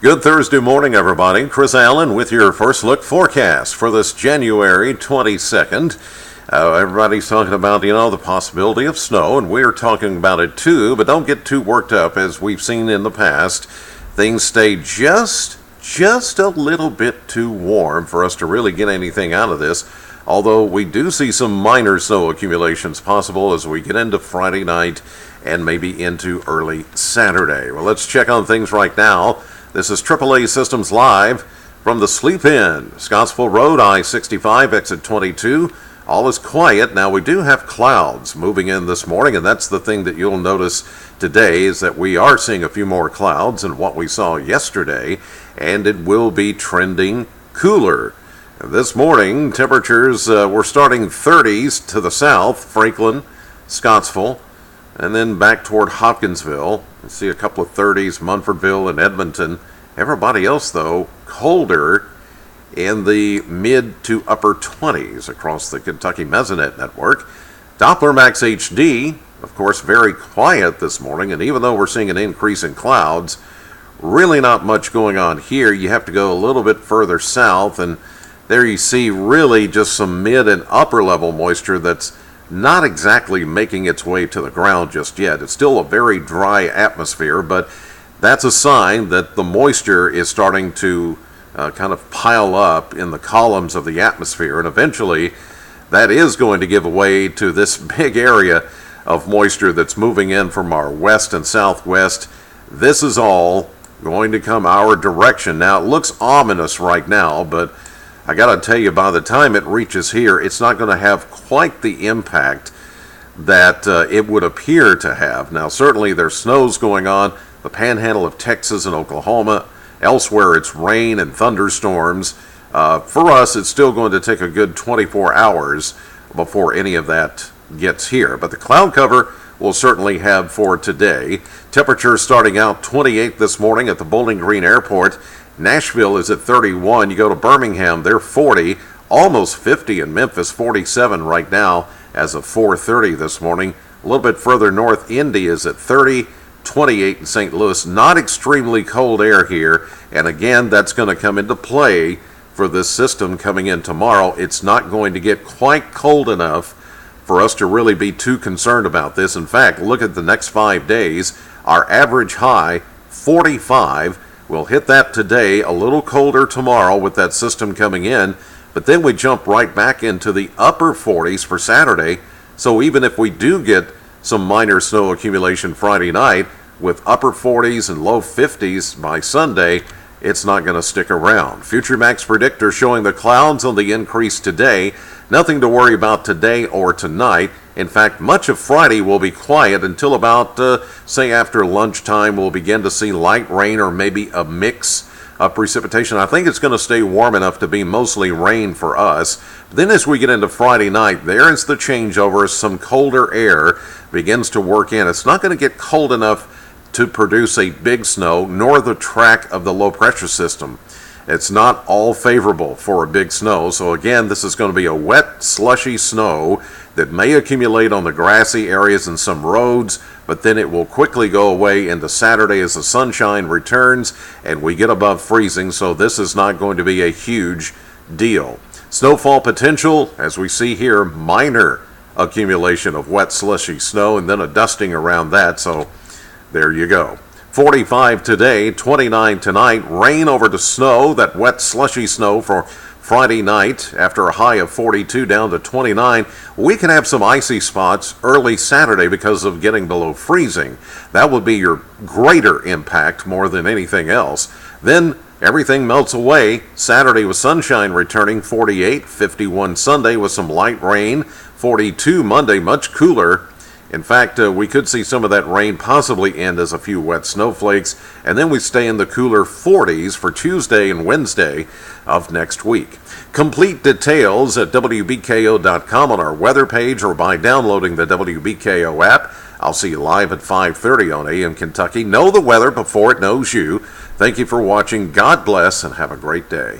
Good Thursday morning, everybody. Chris Allen with your first look forecast for this January 22nd. Everybody's talking about, the possibility of snow, and we're talking about it too, but don't get too worked up. As we've seen in the past, things stay just a little bit too warm for us to really get anything out of this, although we do see some minor snow accumulations possible as we get into Friday night and maybe into early Saturday. Well, let's check on things right now. This is AAA Systems Live from the Sleep Inn, Scottsville Road, I-65, exit 22. All is quiet. Now, we do have clouds moving in this morning, and that's the thing that you'll notice today is that we are seeing a few more clouds than what we saw yesterday, and it will be trending cooler. This morning, temperatures were starting 30s to the south, Franklin, Scottsville, and then back toward Hopkinsville. You see a couple of 30s, Munfordville and Edmonton. Everybody else, though, colder in the mid to upper 20s across the Kentucky Mesonet network. Doppler Max HD, of course, very quiet this morning, and even though we're seeing an increase in clouds, really not much going on here. You have to go a little bit further south, and there you see really just some mid and upper level moisture that's not exactly making its way to the ground just yet. It's still a very dry atmosphere, but that's a sign that the moisture is starting to kind of pile up in the columns of the atmosphere, and eventually that is going to give way to this big area of moisture that's moving in from our west and southwest. This is all going to come our direction. Now, it looks ominous right now, but I got to tell you, by the time it reaches here, it's not going to have quite the impact that it would appear to have. Now, certainly there's snows going on, the panhandle of Texas and Oklahoma. Elsewhere, it's rain and thunderstorms. For us, it's still going to take a good 24 hours before any of that gets here. But the cloud cover we'll certainly have for today. Temperatures starting out 28 this morning at the Bowling Green Airport. Nashville is at 31. You go to Birmingham, they're 40, almost 50 in Memphis, 47 right now as of 4:30 this morning. A little bit further north, Indy is at 30, 28 in St. Louis. Not extremely cold air here, and again, that's going to come into play for this system coming in tomorrow. It's not going to get quite cold enough for us to really be too concerned about this. In fact, look at the next 5 days. Our average high, 45. We'll hit that today, a little colder tomorrow with that system coming in, but then we jump right back into the upper 40s for Saturday. So even if we do get some minor snow accumulation Friday night, with upper 40s and low 50s by Sunday, it's not going to stick around. FutureMax predictor showing the clouds on the increase today. Nothing to worry about today or tonight. In fact, much of Friday will be quiet until about, say, after lunchtime. We'll begin to see light rain or maybe a mix of precipitation. I think it's going to stay warm enough to be mostly rain for us. But then as we get into Friday night, there is the changeover. Some colder air begins to work in. It's not going to get cold enough to produce a big snow, nor the track of the low pressure system. It's not all favorable for a big snow. So again, this is going to be a wet, slushy snow that may accumulate on the grassy areas and some roads, but then it will quickly go away into Saturday as the sunshine returns and we get above freezing. So this is not going to be a huge deal. Snowfall potential, as we see here, minor accumulation of wet, slushy snow and then a dusting around that. So there you go. 45 today, 29 tonight. Rain over to snow, that wet, slushy snow for Friday night after a high of 42 down to 29. We can have some icy spots early Saturday because of getting below freezing. That would be your greater impact more than anything else. Then everything melts away. Saturday with sunshine returning, 48, 51 Sunday with some light rain, 42 Monday, much cooler. In fact, we could see some of that rain possibly end as a few wet snowflakes, and then we stay in the cooler 40s for Tuesday and Wednesday of next week. Complete details at WBKO.com on our weather page or by downloading the WBKO app. I'll see you live at 5:30 on AM Kentucky. Know the weather before it knows you. Thank you for watching. God bless and have a great day.